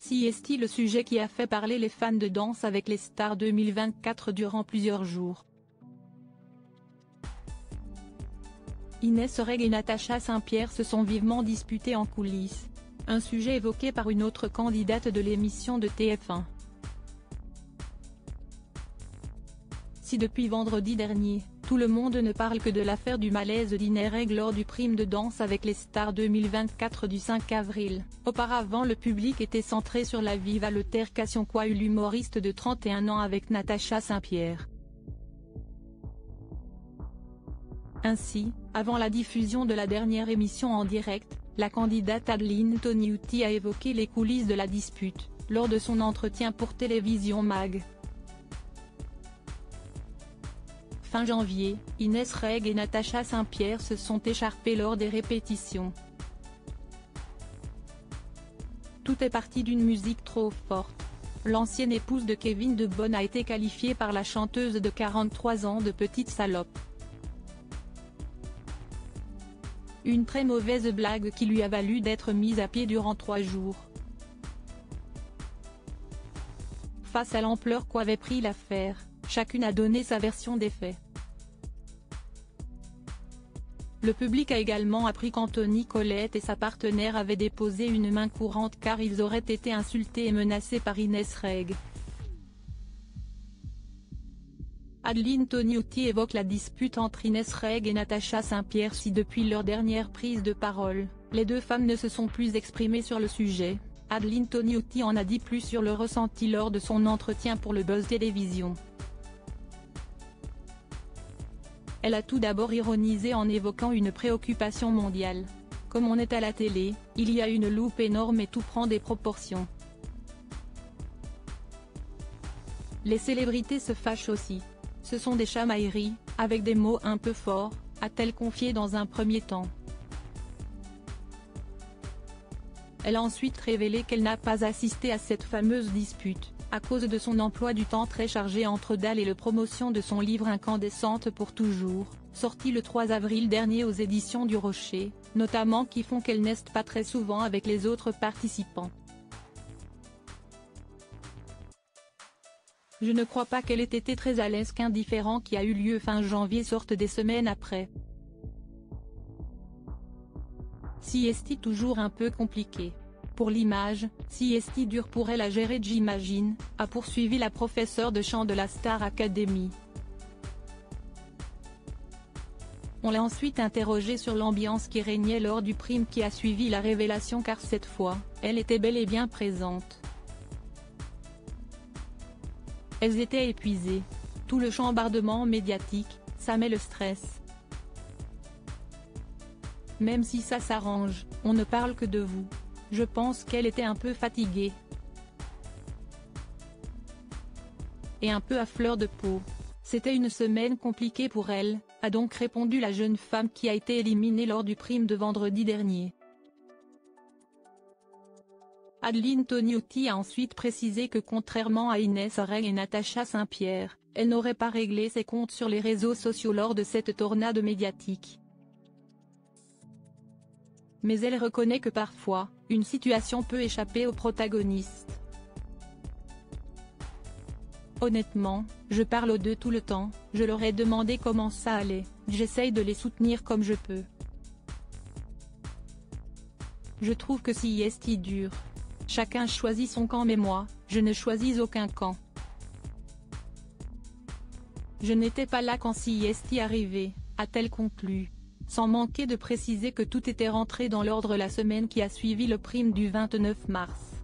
CST, le sujet qui a fait parler les fans de Danse avec les stars 2024 durant plusieurs jours. Inès Reg et Natacha Saint-Pierre se sont vivement disputés en coulisses. Un sujet évoqué par une autre candidate de l'émission de TF1. Si depuis vendredi dernier, tout le monde ne parle que de l'affaire du malaise d'Inès Reg lors du prime de Danse avec les stars 2024 du 5 avril, auparavant le public était centré sur la vive altercation qu'a eu l'humoriste de 31 ans avec Natacha Saint-Pierre. Ainsi, avant la diffusion de la dernière émission en direct, la candidate Adeline Toniutti a évoqué les coulisses de la dispute, lors de son entretien pour Télévision Mag. Fin janvier, Inès Reg et Natacha Saint-Pierre se sont écharpées lors des répétitions. Tout est parti d'une musique trop forte. L'ancienne épouse de Kevin De Bonne a été qualifiée par la chanteuse de 43 ans de petite salope. Une très mauvaise blague qui lui a valu d'être mise à pied durant 3 jours. Face à l'ampleur qu'avait pris l'affaire, chacune a donné sa version des faits. Le public a également appris qu'Anthony Colette et sa partenaire avaient déposé une main courante car ils auraient été insultés et menacés par Inès Reg. Adeline Toniutti évoque la dispute entre Inès Reg et Natacha Saint-Pierre. Si depuis leur dernière prise de parole, les deux femmes ne se sont plus exprimées sur le sujet, Adeline Toniutti en a dit plus sur le ressenti lors de son entretien pour le Buzz Télévision. Elle a tout d'abord ironisé en évoquant une préoccupation mondiale. Comme on est à la télé, il y a une loupe énorme et tout prend des proportions. Les célébrités se fâchent aussi. Ce sont des chamailleries, avec des mots un peu forts, a-t-elle confié dans un premier temps. Elle a ensuite révélé qu'elle n'a pas assisté à cette fameuse dispute, à cause de son emploi du temps très chargé entre Dalle et la promotion de son livre Incandescente pour toujours, sorti le 3 avril dernier aux éditions du Rocher, notamment qui font qu'elle n'est pas très souvent avec les autres participants. Je ne crois pas qu'elle ait été très à l'aise qu'Indifférent qui a eu lieu fin janvier sorte des semaines après. CST toujours un peu compliqué. Pour l'image, CST dur pour elle à gérer j'imagine, a poursuivi la professeure de chant de la Star Academy. On l'a ensuite interrogée sur l'ambiance qui régnait lors du prime qui a suivi la révélation car cette fois, elle était bel et bien présente. Elles étaient épuisées. Tout le chambardement médiatique, ça met le stress. Même si ça s'arrange, on ne parle que de vous. Je pense qu'elle était un peu fatiguée. Et un peu à fleur de peau. C'était une semaine compliquée pour elle, a donc répondu la jeune femme qui a été éliminée lors du prime de vendredi dernier. Adeline Toniutti a ensuite précisé que contrairement à Inès Reg et Natacha Saint-Pierre, elle n'aurait pas réglé ses comptes sur les réseaux sociaux lors de cette tornade médiatique. Mais elle reconnaît que parfois, une situation peut échapper aux protagonistes. Honnêtement, je parle aux deux tout le temps, je leur ai demandé comment ça allait, j'essaye de les soutenir comme je peux. Je trouve que CST dure. Chacun choisit son camp mais moi, je ne choisis aucun camp. Je n'étais pas là quand CST arrivait, a-t-elle conclu, sans manquer de préciser que tout était rentré dans l'ordre la semaine qui a suivi le prime du 29 mars.